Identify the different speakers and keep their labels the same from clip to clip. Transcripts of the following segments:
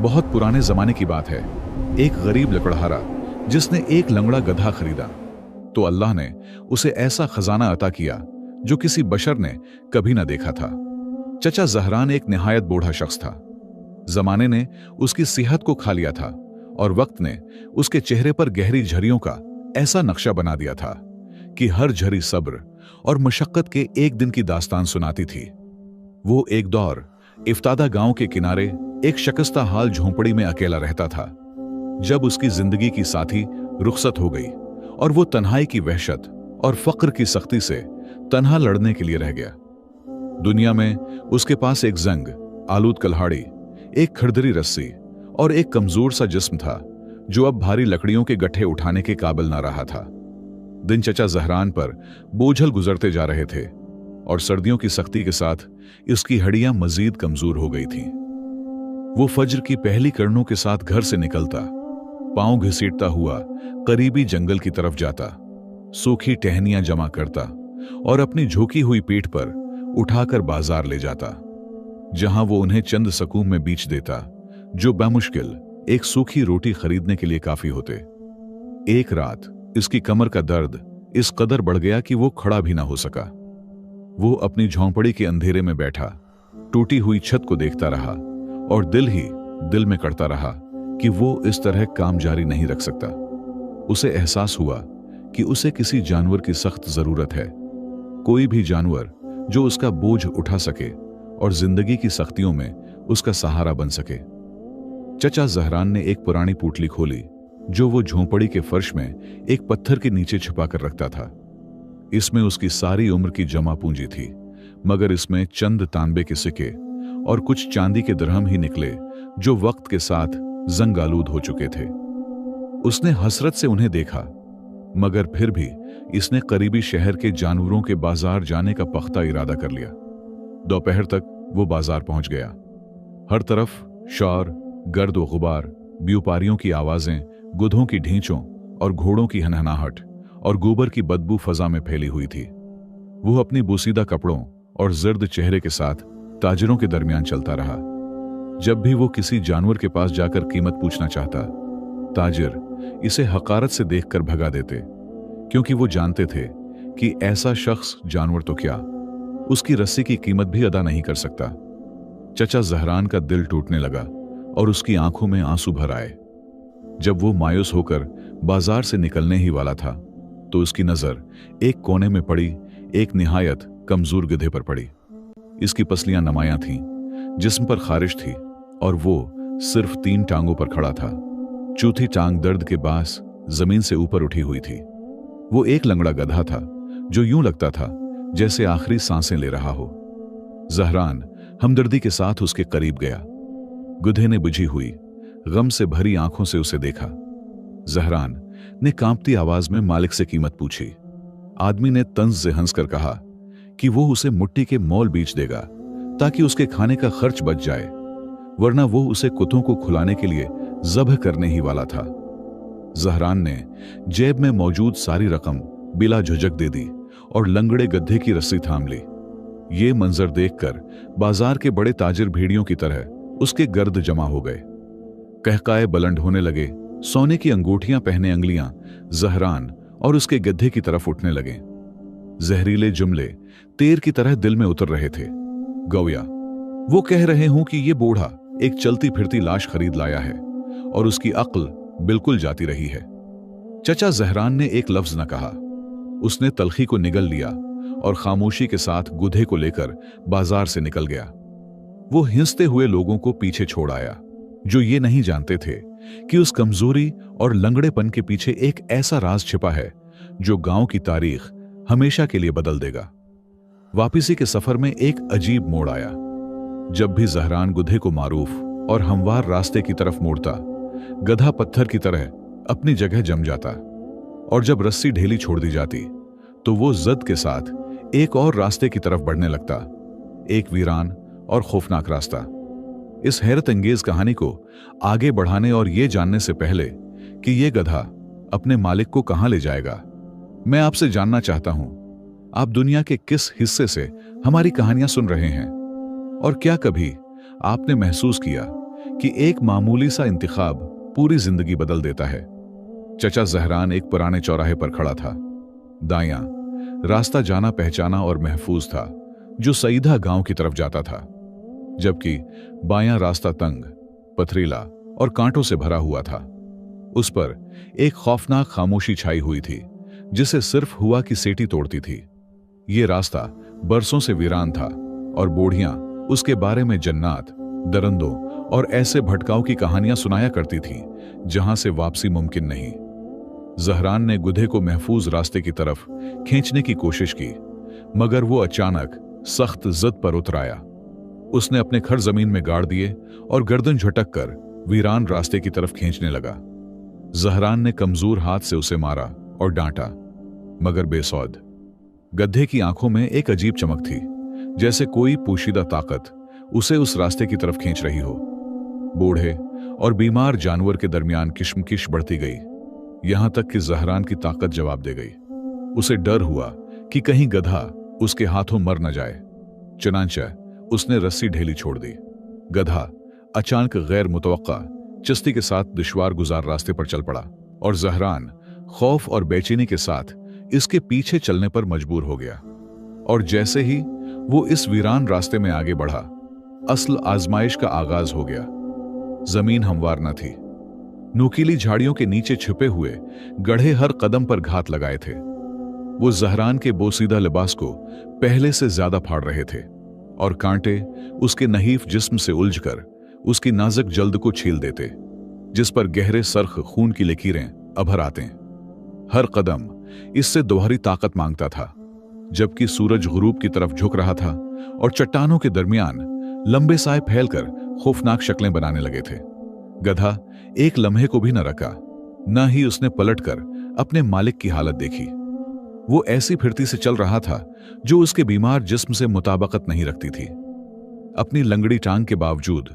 Speaker 1: बहुत पुराने जमाने की बात है। एक गरीब लकड़हारा जिसने एक लंगड़ा गधा खरीदा, तो अल्लाह ने उसे ऐसा खजाना अता किया जो किसी बशर ने कभी ना देखा था। चचा जहरान एक निहायत बूढ़ा शख्स था। जमाने ने उसकी सेहत को खा लिया था और वक्त ने उसके चेहरे पर गहरी झरियों का ऐसा नक्शा बना दिया था कि हर झरी सब्र और मशक्कत के एक दिन की दास्तान सुनाती थी। वो एक दौर इफ्तादा गांव के किनारे एक शकस्ता हाल झोंपड़ी में अकेला रहता था। जब उसकी जिंदगी की साथी रुखसत हो गई और वो तन्हाई की वहशत और फक्र की सख्ती से तन्हा लड़ने के लिए रह गया। दुनिया में उसके पास एक जंग, आलूद कल्हाड़ी, एक खरदरी रस्सी और एक कमजोर सा जिस्म था जो अब भारी लकड़ियों के गट्ठे उठाने के काबिल ना रहा था। दिन चचा जहरान पर बोझल गुजरते जा रहे थे और सर्दियों की सख्ती के साथ इसकी हड्डियां मजीद कमजोर हो गई थीं। वो फज्र की पहली किरणों के साथ घर से निकलता, पांव घसीटता हुआ करीबी जंगल की तरफ जाता, सूखी टहनियां जमा करता और अपनी झुकी हुई पीठ पर उठाकर बाजार ले जाता, जहां वो उन्हें चंद सकूम में बेच देता जो बामुश्किल एक सूखी रोटी खरीदने के लिए काफी होते। एक रात इसकी कमर का दर्द इस कदर बढ़ गया कि वो खड़ा भी ना हो सका। वो अपनी झोंपड़ी के अंधेरे में बैठा टूटी हुई छत को देखता रहा और दिल ही दिल में करता रहा कि वो इस तरह काम जारी नहीं रख सकता। उसे एहसास हुआ कि उसे किसी जानवर की सख्त जरूरत है, कोई भी जानवर जो उसका बोझ उठा सके और जिंदगी की सख्तियों में उसका सहारा बन सके। चचा जहरान ने एक पुरानी पुतली खोली जो वो झोंपड़ी के फर्श में एक पत्थर के नीचे छुपा कर रखता था। इसमें उसकी सारी उम्र की जमा पूंजी थी, मगर इसमें चंद तांबे के सिक्के और कुछ चांदी के दरहम ही निकले जो वक्त के साथ जंग आलूद हो चुके थे। उसने हसरत से उन्हें देखा, मगर फिर भी इसने करीबी शहर के जानवरों के बाजार जाने का पख्ता इरादा कर लिया। दोपहर तक वो बाजार पहुंच गया। हर तरफ शौर, गर्द व गुबार, व्यापारियों की आवाजें, गुधों की ढींचों और घोड़ों की हनहनाहट और गोबर की बदबू फजा में फैली हुई थी। वो अपनी बोसीदा कपड़ों और जर्द चेहरे के साथ ताजरों के दरमियान चलता रहा। जब भी वो किसी जानवर के पास जाकर कीमत पूछना चाहता, ताजिर इसे हकारत से देखकर भगा देते, क्योंकि वो जानते थे कि ऐसा शख्स जानवर तो क्या, उसकी रस्सी की कीमत भी अदा नहीं कर सकता। चचा जहरान का दिल टूटने लगा और उसकी आंखों में आंसू भर आए। जब वो मायूस होकर बाजार से निकलने ही वाला था, तो उसकी नजर एक कोने में पड़ी एक निहायत कमजोर गधे पर पड़ी। इसकी पसलियां नमायां थीं, जिस्म पर खारिश थी और वो सिर्फ 3 टांगों पर खड़ा था। चौथी टांग दर्द के बास जमीन से ऊपर उठी हुई थी। वो एक लंगड़ा गधा था जो यूं लगता था जैसे आखिरी सांसें ले रहा हो। जहरान हमदर्दी के साथ उसके करीब गया। गधे ने बुझी हुई गम से भरी आंखों से उसे देखा। जहरान ने कांपती आवाज में मालिक से कीमत पूछी। आदमी ने तंज से हंसकर कहा कि वो उसे मुट्ठी के मोल बेच देगा ताकि उसके खाने का खर्च बच जाए, वरना वो उसे कुत्तों को खुलाने के लिए ज़ब्ह करने ही वाला था। जहरान ने जेब में मौजूद सारी रकम बिला झुझक दे दी और लंगड़े गधे की रस्सी थाम ली। ये मंजर देखकर बाजार के बड़े ताजिर भेड़ियों की तरह उसके गर्द जमा हो गए। कहकाए बुलंद होने लगे। सोने की अंगूठियां पहने अंगलियां जहरान और उसके गधे की तरफ उठने लगे। जहरीले जुमले तीर की तरह दिल में उतर रहे थे। गौया, वो कह रहे हूं कि ये बूढ़ा एक चलती फिरती लाश खरीद लाया है और उसकी अक्ल बिल्कुल जाती रही है। चचा जहरान ने एक लफ्ज न कहा। उसने तलखी को निगल लिया और खामोशी के साथ गुधे को लेकर बाजार से निकल गया। वो हिंसते हुए लोगों को पीछे छोड़ आया जो ये नहीं जानते थे कि उस कमजोरी और लंगड़ेपन के पीछे एक ऐसा राज छिपा है जो गांव की तारीख हमेशा के लिए बदल देगा। वापसी के सफर में एक अजीब मोड़ आया। जब भी जहरान गुधे को मारूफ और हमवार रास्ते की तरफ मोड़ता, गधा पत्थर की तरह अपनी जगह जम जाता और जब रस्सी ढीली छोड़ दी जाती तो वो जद के साथ एक और रास्ते की तरफ बढ़ने लगता, एक वीरान और खौफनाक रास्ता। इस हैरत अंगेज कहानी को आगे बढ़ाने और ये जानने से पहले कि ये गधा अपने मालिक को कहां ले जाएगा, मैं आपसे जानना चाहता हूं, आप दुनिया के किस हिस्से से हमारी कहानियां सुन रहे हैं और क्या कभी आपने महसूस किया कि एक मामूली सा इंतखाब पूरी जिंदगी बदल देता है। चचा जहरान एक पुराने चौराहे पर खड़ा था। दायां रास्ता जाना पहचाना और महफूज था, जो सईदा गांव की तरफ जाता था, जबकि बायां रास्ता तंग, पथरीला और कांटों से भरा हुआ था। उस पर एक खौफनाक खामोशी छाई हुई थी, जिसे सिर्फ हुआ की सीटी तोड़ती थी। ये रास्ता बरसों से वीरान था और बूढ़ियां उसके बारे में जन्नात, दरंदों और ऐसे भटकाओं की कहानियां सुनाया करती थीं, जहां से वापसी मुमकिन नहीं। जहरान ने गुधे को महफूज रास्ते की तरफ खींचने की कोशिश की, मगर वो अचानक सख्त जिद पर उतर आया। उसने अपने खर जमीन में गाड़ दिए और गर्दन झटक कर वीरान रास्ते की तरफ खींचने लगा। जहरान ने कमजोर हाथ से उसे मारा और डांटा, मगर बेसौद। गधे की आंखों में एक अजीब चमक थी, जैसे कोई पोशीदा ताकत उसे उस रास्ते की तरफ खींच रही हो। बूढ़े और बीमार जानवर के दरमियान किशमकिश बढ़ती गई, यहां तक कि जहरान की ताकत जवाब दे गई। उसे डर हुआ कि कहीं गधा उसके हाथों मर न जाए। चनांचा उसने रस्सी ढेली छोड़ दी। गधा अचानक गैर मुतवक्का चस्ती के साथ दुश्वार गुजार रास्ते पर चल पड़ा और जहरान खौफ और बेचैनी के साथ इसके पीछे चलने पर मजबूर हो गया। और जैसे ही वो इस वीरान रास्ते में आगे बढ़ा, असल आजमाइश का आगाज हो गया। जमीन हमवार न थी। नुकीली झाड़ियों के नीचे छिपे हुए गड्ढे हर कदम पर घात लगाए थे। वो जहरान के बोसीदा लिबास को पहले से ज्यादा फाड़ रहे थे और कांटे उसके नहीफ जिस्म से उलझकर उसकी नाजुक जल्द को छील देते, जिस पर गहरे सरख खून की लकीरें अभर आते। हर कदम इससे दोहरी ताकत मांगता था। जबकि सूरज गुरूब की तरफ झुक रहा था और चट्टानों के दरमियान लंबे साए फैलकर खौफनाक शक्लें बनाने लगे थे, गधा एक लम्हे को भी न रखा। न ही उसने पलटकर अपने मालिक की हालत देखी। वो ऐसी फिरती से चल रहा था जो उसके बीमार जिस्म से मुताबकत नहीं रखती थी। अपनी लंगड़ी टांग के बावजूद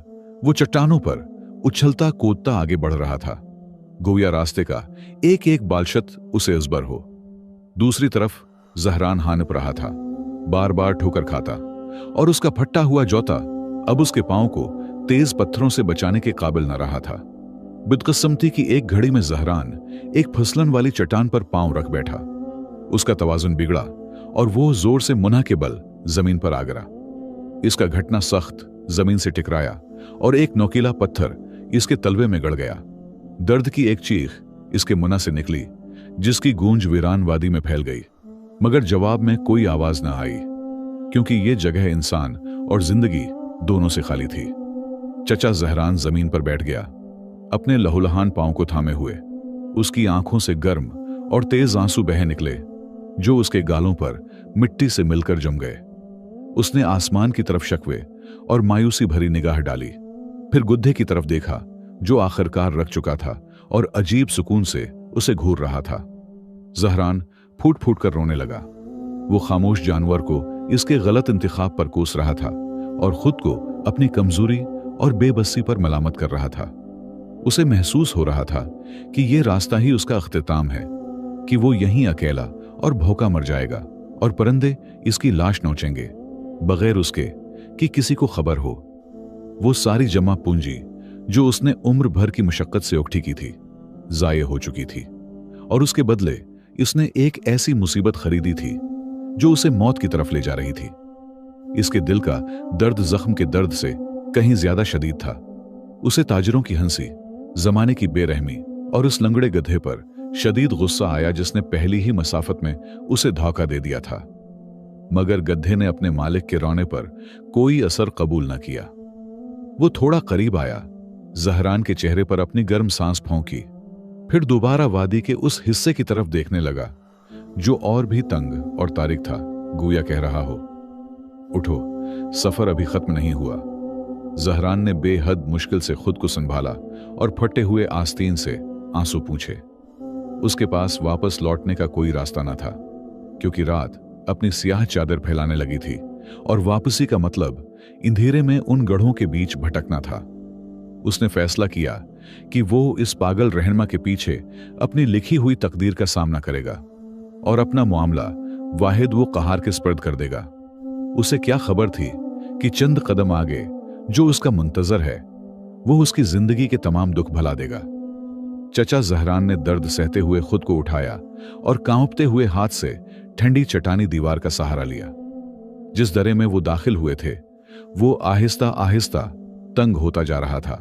Speaker 1: वो चट्टानों पर उछलता कूदता आगे बढ़ रहा था, गोया रास्ते का एक एक बालशत उसे अजबर हो। दूसरी तरफ जहरान हानप रहा था, बार बार ठोकर खाता, और उसका फटा हुआ जौता अब उसके पांव को तेज पत्थरों से बचाने के काबिल न रहा था। बदकिस्मती की एक घड़ी में जहरान एक फिसलन वाली चट्टान पर पांव रख बैठा। उसका तवाजुन बिगड़ा और वो जोर से मुन्ना के बल जमीन पर आ गिरा। इसका घटना सख्त जमीन से टकराया और एक नोकीला पत्थर इसके तलवे में गड़ गया। दर्द की एक चीख इसके मुन्ना से निकली, जिसकी गूंज वीरान वादी में फैल गई, मगर जवाब में कोई आवाज न आई, क्योंकि ये जगह इंसान और जिंदगी दोनों से खाली थी। चचा जहरान जमीन पर बैठ गया, अपने लहूलहान पांव को थामे हुए। उसकी आंखों से गर्म और तेज आंसू बह निकले, जो उसके गालों पर मिट्टी से मिलकर जम गए। उसने आसमान की तरफ शकवे और मायूसी भरी निगाह डाली, फिर गुद्धे की तरफ देखा, जो आखिरकार रख चुका था और अजीब सुकून से उसे घूर रहा था। जहरान फूट फूट कर रोने लगा। वो खामोश जानवर को इसके गलत इंतखाब पर कोस रहा था और खुद को अपनी कमजोरी और बेबसी पर मलामत कर रहा था। उसे महसूस हो रहा था कि यह रास्ता ही उसका अख्तिताम है, कि वो यहीं अकेला और भूखा मर जाएगा और परिंदे इसकी लाश नोचेंगे, बगैर उसके कि किसी को खबर हो। वो सारी जमा पूंजी जो उसने उम्र भर की मुशक्कत से इकट्ठी की थी, जाये हो चुकी थी, और उसके बदले इसने एक ऐसी मुसीबत खरीदी थी जो उसे मौत की तरफ ले जा रही थी। इसके दिल का दर्द जख्म के दर्द से कहीं ज्यादा शदीद था। उसे ताजिरों की हंसी, जमाने की बेरहमी और उस लंगड़े गधे पर शदीद गुस्सा आया जिसने पहली ही मसाफत में उसे धोखा दे दिया था। मगर गधे ने अपने मालिक के रोने पर कोई असर कबूल न किया। वो थोड़ा करीब आया, जहरान के चेहरे पर अपनी गर्म सांस फौंकी, फिर दोबारा वादी के उस हिस्से की तरफ देखने लगा जो और भी तंग और तारिक था, गोया कह रहा हो, उठो, सफर अभी खत्म नहीं हुआ। जहरान ने बेहद मुश्किल से खुद को संभाला और फटे हुए आस्तीन से आंसू पूछे। उसके पास वापस लौटने का कोई रास्ता न था, क्योंकि रात अपनी स्याह चादर फैलाने लगी थी और वापसी का मतलब अंधेरे में उन गढ़ों के बीच भटकना था। उसने फैसला किया कि वो इस पागल रहनुमा के पीछे अपनी लिखी हुई तकदीर का सामना करेगा और अपना मामला वाहिद वो कहार के स्पर्द कर देगा। उसे क्या खबर थी कि चंद कदम आगे जो उसका मुंतजर है वो उसकी जिंदगी के तमाम दुख भुला देगा। चचा जहरान ने दर्द सहते हुए खुद को उठाया और कांपते हुए हाथ से ठंडी चट्टानी दीवार का सहारा लिया। जिस दरे में वो दाखिल हुए थे वो आहिस्ता आहिस्ता तंग होता जा रहा था,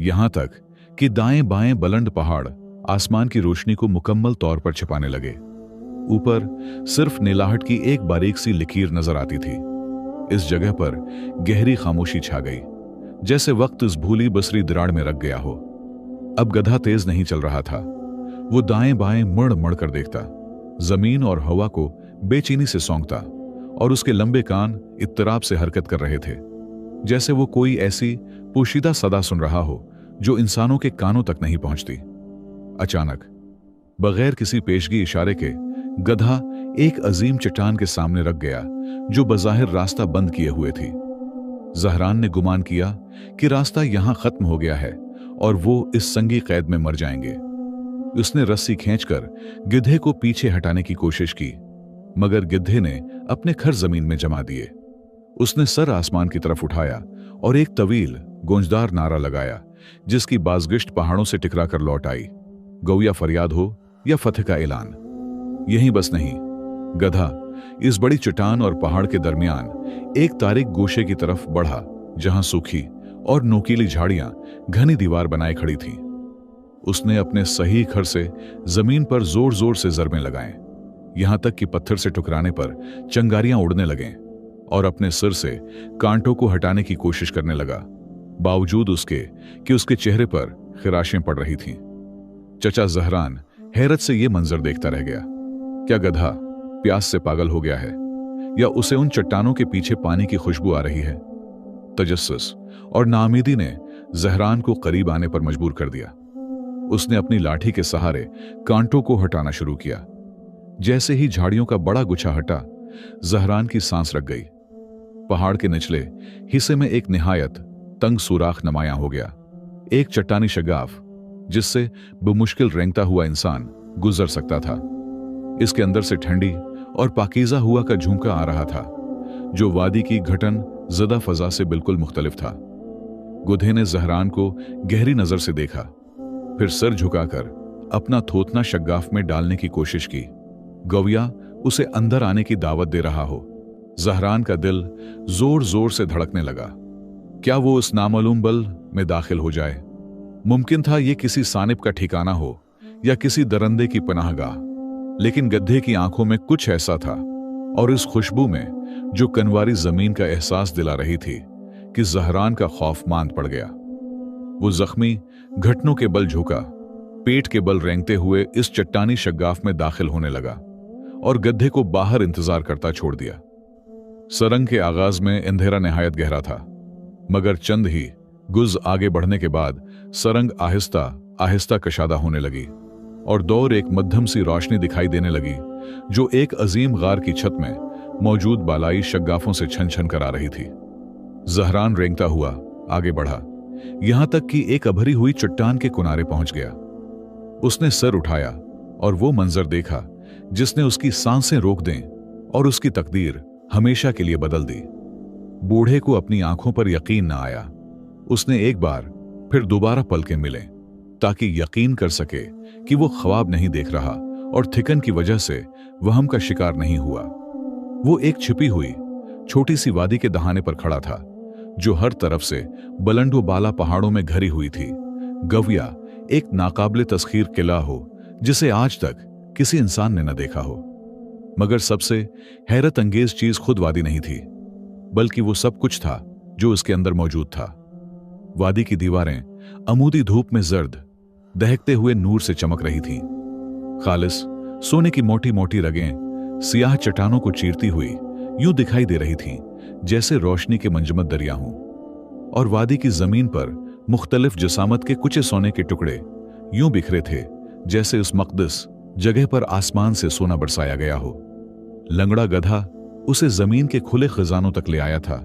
Speaker 1: यहां तक कि दाएं बाएं बुलंद पहाड़ आसमान की रोशनी को मुकम्मल तौर पर छिपाने लगे। ऊपर सिर्फ नीलाहट की एक बारीक सी लकीर नजर आती थी। इस जगह पर गहरी खामोशी छा गई, जैसे वक्त इस भूली बसरी दराड़ में रख गया हो। अब गधा तेज नहीं चल रहा था। वो दाएं बाएं मुड़ मुड़ कर देखता, जमीन और हवा को बेचैनी से सौंकता, और उसके लंबे कान इत्तराब से हरकत कर रहे थे, जैसे वो कोई ऐसी पोशीदा सदा सुन रहा हो जो इंसानों के कानों तक नहीं पहुंचती। अचानक बगैर किसी पेशगी इशारे के गधा एक अजीम चट्टान के सामने रख गया जो बज़ाहिर रास्ता बंद किए हुए थी। जहरान ने गुमान किया कि रास्ता यहां खत्म हो गया है और वो इस संगी कैद में मर जाएंगे। उसने रस्सी खींचकर गिद्धे को पीछे हटाने की कोशिश की, मगर गिद्धे ने अपने खर जमीन में जमा दिए। उसने सर आसमान की तरफ उठाया और एक तवील गूंजदार नारा लगाया, जिसकी बाज़गिश्त पहाड़ों से टकरा कर लौट आई। गौया फरियाद हो या फतह का ऐलान। यही बस नहीं, गधा इस बड़ी चट्टान और पहाड़ के दरमियान एक तारीक गोशे की तरफ बढ़ा, जहां सूखी और नोकीली झाड़ियां घनी दीवार बनाए खड़ी थीं। उसने अपने सही खर से जमीन पर जोर जोर से जरबें लगाएं, यहां तक कि पत्थर से टकराने पर चंगारियां उड़ने लगें, और अपने सिर से कांटों को हटाने की कोशिश करने लगा, बावजूद उसके कि उसके चेहरे पर खिराशें पड़ रही थीं। चचा जहरान हैरत से यह मंजर देखता रह गया। क्या गधा प्यास से पागल हो गया है, या उसे उन चट्टानों के पीछे पानी की खुशबू आ रही है? तजस्सुस और नाउमीदी ने जहरान को करीब आने पर मजबूर कर दिया। उसने अपनी लाठी के सहारे कांटों को हटाना शुरू किया। जैसे ही झाड़ियों का बड़ा गुच्छा हटा, जहरान की सांस रख गई। पहाड़ के निचले हिस्से में एक निहायत तंग सुराख नमाया हो गया, एक चट्टानी शगाफ जिससे बेमुश्किल रेंगता हुआ इंसान गुजर सकता था। इसके अंदर से ठंडी और पाकीज़ा हुआ का झोंका आ रहा था, जो वादी की घटन ज़दा फजा से बिल्कुल मुख्तलिफ था। गुधे ने जहरान को गहरी नजर से देखा, फिर सर झुकाकर अपना थोतना शगाफ में डालने की कोशिश की। गौया उसे अंदर आने की दावत दे रहा हो। जहरान का दिल जोर जोर से धड़कने लगा। क्या वो उस नामालूम बल में दाखिल हो जाए? मुमकिन था ये किसी सानिब का ठिकाना हो या किसी दरंदे की पनाहगाह, लेकिन गधे की आंखों में कुछ ऐसा था, और इस खुशबू में जो कनवारी जमीन का एहसास दिला रही थी, कि जहरान का खौफ मांद पड़ गया। वो जख्मी घटनों के बल झुका, पेट के बल रेंगते हुए इस चट्टानी शगाफ में दाखिल होने लगा, और गधे को बाहर इंतजार करता छोड़ दिया। सरंग के आगाज में अंधेरा निहायत गहरा था, मगर चंद ही गुज आगे बढ़ने के बाद सरंग आहिस्ता आहिस्ता कशादा होने लगी, और दौर एक मध्यम सी रोशनी दिखाई देने लगी, जो एक अजीम गार की छत में मौजूद बालाई शगाफों से छन छन कर आ रही थी। जहरान रेंगता हुआ आगे बढ़ा, यहां तक कि एक अभरी हुई चट्टान के किनारे पहुंच गया। उसने सर उठाया और वो मंजर देखा जिसने उसकी सांसें रोक दें और उसकी तकदीर हमेशा के लिए बदल दी। बूढ़े को अपनी आंखों पर यकीन न आया। उसने एक बार फिर दोबारा पलकें मिले, ताकि यकीन कर सके कि वो ख्वाब नहीं देख रहा और थिकन की वजह से वहम का शिकार नहीं हुआ। वो एक छिपी हुई छोटी सी वादी के दहाने पर खड़ा था, जो हर तरफ से बुलंद व बाला पहाड़ों में घरी हुई थी। गविया एक नाकाबिले तस्खीर किला हो जिसे आज तक किसी इंसान ने न देखा हो। मगर सबसे हैरत अंगेज चीज खुद वादी नहीं थी, बल्कि वो सब कुछ था जो उसके अंदर मौजूद था। वादी की दीवारें अमूदी धूप में जर्द दहकते हुए नूर से चमक रही थीं। खालिस सोने की मोटी मोटी रगें सियाह चट्टानों को चीरती हुई यूं दिखाई दे रही थीं, जैसे रोशनी के मंजमद दरिया हों। और वादी की जमीन पर मुख्तलिफ जसामत के कुचे सोने के टुकड़े यूं बिखरे थे, जैसे उस मकदस जगह पर आसमान से सोना बरसाया गया हो। लंगड़ा गधा उसे जमीन के खुले खजानों तक ले आया था,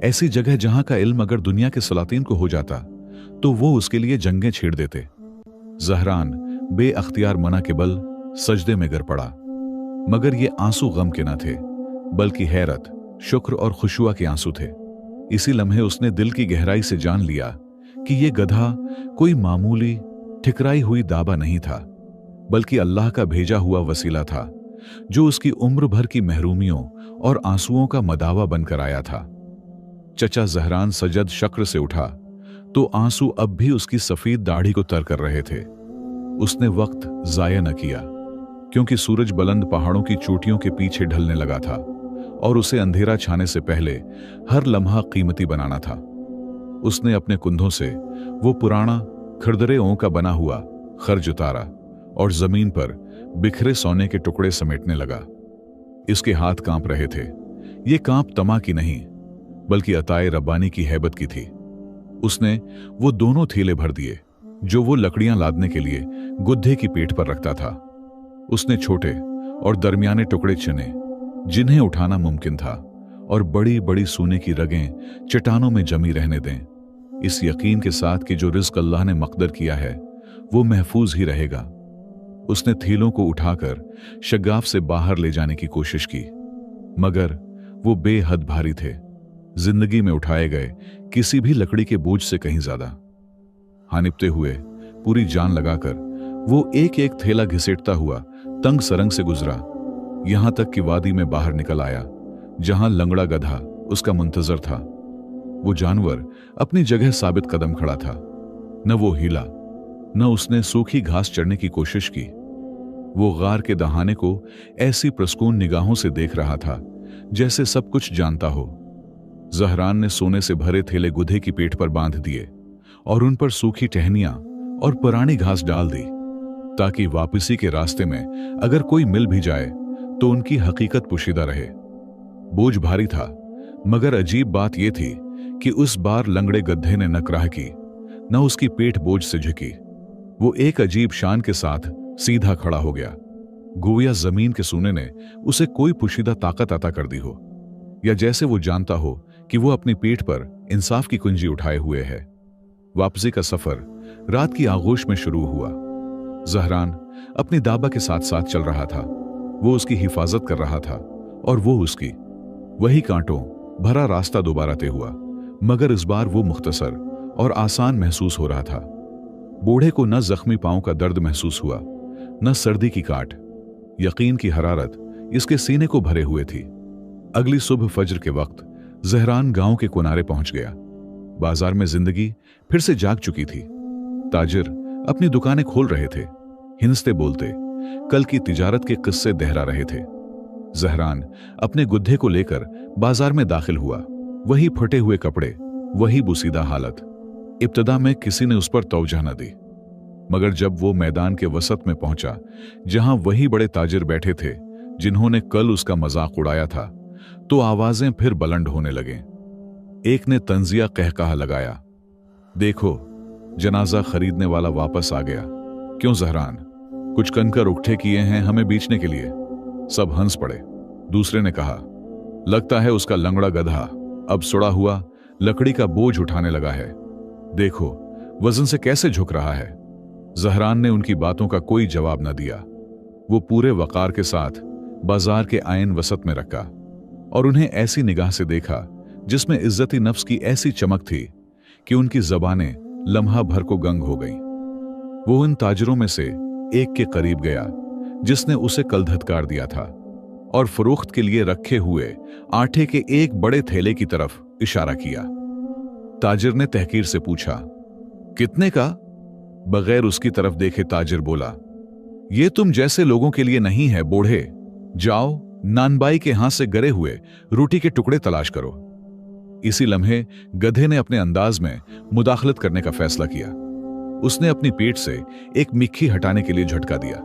Speaker 1: ऐसी जगह जहां का इल्म अगर दुनिया के सलातीन को हो जाता तो वो उसके लिए जंगें छेड़ देते। जहरान बेअख्तियार मना के बल सजदे में गिर पड़ा, मगर ये आंसू गम के न थे, बल्कि हैरत, शुक्र और खुशुआ के आंसू थे। इसी लम्हे उसने दिल की गहराई से जान लिया कि ये गधा कोई मामूली ठिकराई हुई दाबा नहीं था, बल्कि अल्लाह का भेजा हुआ वसीला था, जो उसकी उम्र भर की महरूमियों और आंसुओं का मदावा बनकर आया था। चचा जहरान सजद शक्र से उठा तो आंसू अब भी उसकी सफेद दाढ़ी को तर कर रहे थे। उसने वक्त जाया न किया, क्योंकि सूरज बुलंद पहाड़ों की चोटियों के पीछे ढलने लगा था और उसे अंधेरा छाने से पहले हर लम्हा कीमती बनाना था। उसने अपने कुंधों से वो पुराना खरदरे ओं का बना हुआ खर्ज उतारा और जमीन पर बिखरे सोने के टुकड़े समेटने लगा। इसके हाथ कांप रहे थे। ये कांप तमा की नहीं, बल्कि अताए रब्बानी की हैबत की थी। उसने वो दोनों थैले भर दिए जो वो लकड़ियां लादने के लिए गुद्धे की पीठ पर रखता था। उसने छोटे और दरमियाने टुकड़े चुने जिन्हें उठाना मुमकिन था, और बड़ी बड़ी सोने की रगें चट्टानों में जमी रहने दें, इस यकीन के साथ कि जो रिज़्क़ अल्लाह ने मक़दर किया है वो महफूज ही रहेगा। उसने थैलों को उठाकर शगाफ से बाहर ले जाने की कोशिश की, मगर वो बेहद भारी थे, जिंदगी में उठाए गए किसी भी लकड़ी के बोझ से कहीं ज्यादा। हानिपते हुए पूरी जान लगाकर वो एक एक थैला घिसेटता हुआ तंग सरंग से गुजरा, यहां तक कि वादी में बाहर निकल आया, जहां लंगड़ा गधा उसका मुंतजर था। वो जानवर अपनी जगह साबित कदम खड़ा था। न वो हिला, न उसने सूखी घास चढ़ने की कोशिश की। वो गार के दहाने को ऐसी प्रस्कून निगाहों से देख रहा था जैसे सब कुछ जानता हो। जहरान ने सोने से भरे थैले गुधे की पेट पर बांध दिए और उन पर सूखी टहनियां और पुरानी घास डाल दी, ताकि वापसी के रास्ते में अगर कोई मिल भी जाए तो उनकी हकीकत पोशीदा रहे। बोझ भारी था, मगर अजीब बात यह थी कि उस बार लंगड़े गधे ने न कराह की, न उसकी पेट बोझ से झुकी। वो एक अजीब शान के साथ सीधा खड़ा हो गया, गोया जमीन के सूने ने उसे कोई पोशीदा ताकत अता कर दी हो, या जैसे वो जानता हो कि वो अपनी पीठ पर इंसाफ की कुंजी उठाए हुए है। वापसी का सफर रात की आगोश में शुरू हुआ। जहरान अपनी दाबा के साथ साथ चल रहा था। वो उसकी हिफाजत कर रहा था और वो उसकी। वही कांटों भरा रास्ता दोबारा तय हुआ, मगर इस बार वो मुख्तसर और आसान महसूस हो रहा था। बूढ़े को न जख्मी पांव का दर्द महसूस हुआ, न सर्दी की काट। यकीन की हरारत इसके सीने को भरे हुए थी। अगली सुबह फज्र के वक्त जहरान गांव के किनारे पहुंच गया। बाजार में जिंदगी फिर से जाग चुकी थी। ताजिर अपनी दुकानें खोल रहे थे, हिंसते बोलते कल की तिजारत के किस्से दोहरा रहे थे। जहरान अपने गुद्धे को लेकर बाजार में दाखिल हुआ। वही फटे हुए कपड़े, वही बुसीदा हालत। इब्तदा में किसी ने उस पर तवज्जो न दी, मगर जब वो मैदान के वसत में पहुंचा, जहां वही बड़े ताजिर बैठे थे जिन्होंने कल उसका मजाक उड़ाया था, तो आवाजें फिर बुलंद होने लगे। एक ने तंजिया कहकहा लगाया, देखो जनाजा खरीदने वाला वापस आ गया। क्यों जहरान, कुछ कनकर उकठे किए हैं हमें बेचने के लिए? सब हंस पड़े। दूसरे ने कहा, लगता है उसका लंगड़ा गधा अब सुड़ा हुआ लकड़ी का बोझ उठाने लगा है। देखो वजन से कैसे झुक रहा है। जहरान ने उनकी बातों का कोई जवाब न दिया। वो पूरे वकार के साथ बाजार के आयन वसत में रखा और उन्हें ऐसी निगाह से देखा जिसमें इज्जती नफ्स की ऐसी चमक थी कि उनकी जबानें लम्हा भर को गंग हो गईं। वो उन ताजिरों में से एक के करीब गया जिसने उसे कल धत्कार दिया था और फरोख्त के लिए रखे हुए आटे के एक बड़े थैले की तरफ इशारा किया। ताजिर ने तहकीर से पूछा, कितने का? बगैर उसकी तरफ देखे ताजिर बोला, ये तुम जैसे लोगों के लिए नहीं है बूढ़े। जाओ नानबाई के हाथ से गरे हुए रोटी के टुकड़े तलाश करो। इसी लम्हे गधे ने अपने अंदाज में मुदाखलत करने का फैसला किया। उसने अपनी पेट से एक मिक्खी हटाने के लिए झटका दिया।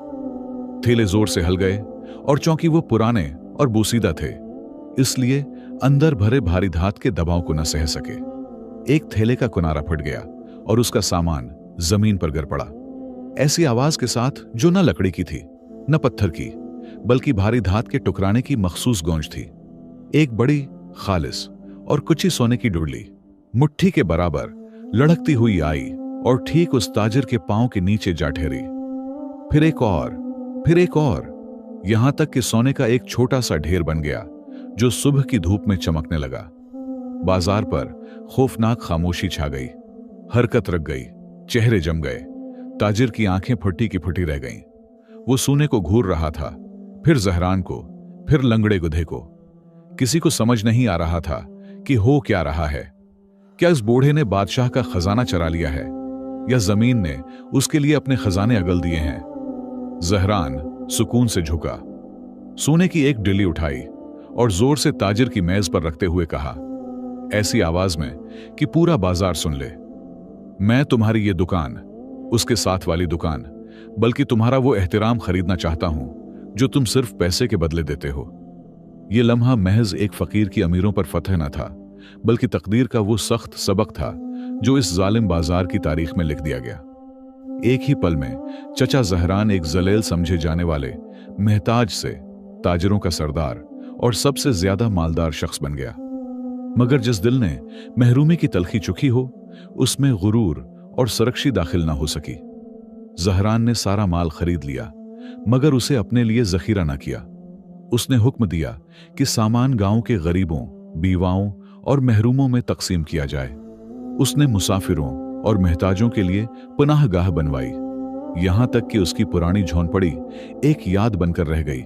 Speaker 1: थैले जोर से हल गए और चूंकि वो पुराने और बोसीदा थे, इसलिए अंदर भरे भारी धात के दबाव को न सह सके। एक थैले का किनारा फट गया और उसका सामान जमीन पर गिर पड़ा, ऐसी आवाज के साथ जो न लकड़ी की थी न पत्थर की, बल्कि भारी धात के टुकराने की मखसूस गूंज थी। एक बड़ी खालिस और कुची सोने की डुरली मुट्ठी के बराबर लड़कती हुई आई और ठीक उस ताजिर के पांव के नीचे जा ठहरी। फिर एक और, यहां तक कि सोने का एक छोटा सा ढेर बन गया जो सुबह की धूप में चमकने लगा। बाजार पर खौफनाक खामोशी छा गई। हरकत रख गई, चेहरे जम गए, ताजिर की आंखें फटी की फटी रह गईं। वो सूने को घूर रहा था, फिर जहरान को, फिर लंगड़े गुधे को। किसी को समझ नहीं आ रहा था कि हो क्या रहा है। क्या इस बूढ़े ने बादशाह का खजाना चरा लिया है, या जमीन ने उसके लिए अपने खजाने अगल दिए हैं? जहरान सुकून से झुका, सोने की एक डिली उठाई और जोर से ताजिर की मेज पर रखते हुए कहा, ऐसी आवाज में कि पूरा बाजार सुन ले, मैं तुम्हारी ये दुकान, उसके साथ वाली दुकान, बल्कि तुम्हारा वो एहतराम खरीदना चाहता हूं जो तुम सिर्फ पैसे के बदले देते हो। यह लम्हा महज एक फकीर की अमीरों पर फतह न था, बल्कि तकदीर का वो सख्त सबक था जो इस जालिम बाजार की तारीख में लिख दिया गया। एक ही पल में चचा जहरान एक जलेल समझे जाने वाले महताज से ताजिरों का सरदार और सबसे ज्यादा मालदार शख्स बन गया। मगर जिस दिल ने महरूमी की तलखी चुकी हो, उसमें गुरूर और सरकशी दाखिल ना हो सकी। जहरान ने सारा माल खरीद लिया, मगर उसे अपने लिए जखीरा ना किया। उसने हुक्म दिया कि सामान गांव के गरीबों, बीवाओं और महरूमों में तकसीम किया जाए। उसने मुसाफिरों और महताजों के लिए पनाहगाह बनवाई, यहां तक कि उसकी पुरानी झोंपड़ी एक याद बनकर रह गई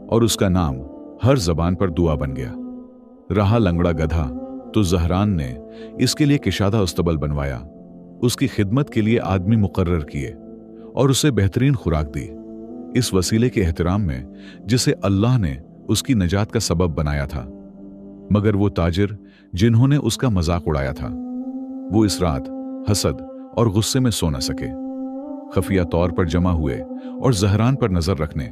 Speaker 1: और उसका नाम हर जबान पर दुआ बन गया। रहा लंगड़ा गधा तो जहरान ने इसके लिए किशादा उस्तबल बनवाया, उसकी खिदमत के लिए आदमी मुकर्रर किए और उसे बेहतरीन खुराक दी, इस वसीले के एहतराम में जिसे अल्लाह ने उसकी नजात का सबब बनाया था। मगर वो ताजिर जिन्होंने उसका मजाक उड़ाया था, वो इस रात हसद और गुस्से में सो न सके। खफिया तौर पर जमा हुए और जहरान पर नजर रखने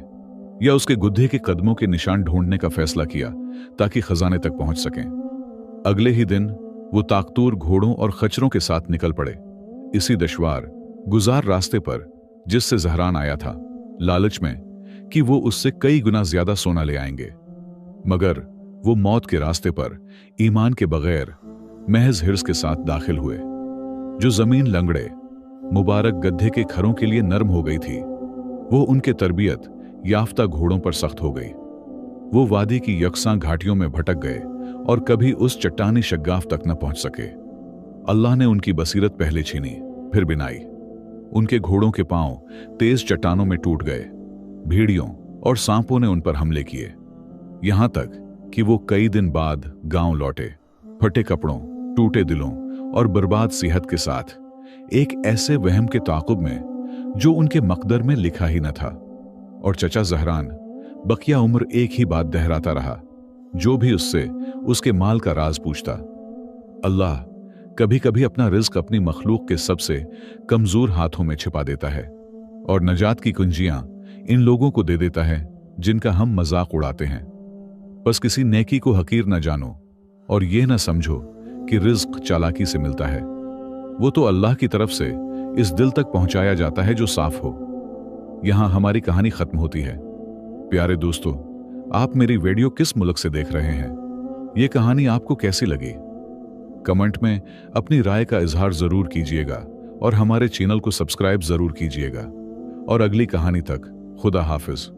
Speaker 1: या उसके गुद्धे के कदमों के निशान ढूंढने का फैसला किया ताकि खजाने तक पहुंच सकें। अगले ही दिन वो ताकतूर घोड़ों और खच्चरों के साथ निकल पड़े, इसी दुश्वार गुजार रास्ते पर जिससे जहरान आया था, लालच में कि वो उससे कई गुना ज्यादा सोना ले आएंगे। मगर वो मौत के रास्ते पर ईमान के बगैर महज हिर्स के साथ दाखिल हुए। जो जमीन लंगड़े मुबारक गड्ढे के खरों के लिए नरम हो गई थी, वो उनके तरबियत याफ्ता घोड़ों पर सख्त हो गई। वो वादी की यकसां घाटियों में भटक गए और कभी उस चट्टानी शग्गाफ तक न पहुंच सके। अल्लाह ने उनकी बसीरत पहले छीनी, फिर बिनाई। उनके घोड़ों के पांव तेज चट्टानों में टूट गए, भेड़ियों और सांपों ने उन पर हमले किए, यहां तक कि वो कई दिन बाद गांव लौटे, फटे कपड़ों, टूटे दिलों और बर्बाद सेहत के साथ, एक ऐसे वहम के ताक़ुब में जो उनके मकदर में लिखा ही न था। और चचा जहरान बकिया उम्र एक ही बात दोहराता रहा, जो भी उससे उसके माल का राज पूछता। अल्लाह कभी कभी अपना रिज्क अपनी मखलूक के सबसे कमजोर हाथों में छिपा देता है और नजात की कुंजियां इन लोगों को दे देता है जिनका हम मजाक उड़ाते हैं। बस किसी नेकी को हकीर न जानो और यह न समझो कि रिज्क चालाकी से मिलता है। वो तो अल्लाह की तरफ से इस दिल तक पहुंचाया जाता है जो साफ हो। यहां हमारी कहानी खत्म होती है। प्यारे दोस्तों, आप मेरी वीडियो किस मुल्क से देख रहे हैं? यह कहानी आपको कैसी लगी? कमेंट में अपनी राय का इजहार जरूर कीजिएगा और हमारे चैनल को सब्सक्राइब जरूर कीजिएगा। और अगली कहानी तक खुदा हाफिज।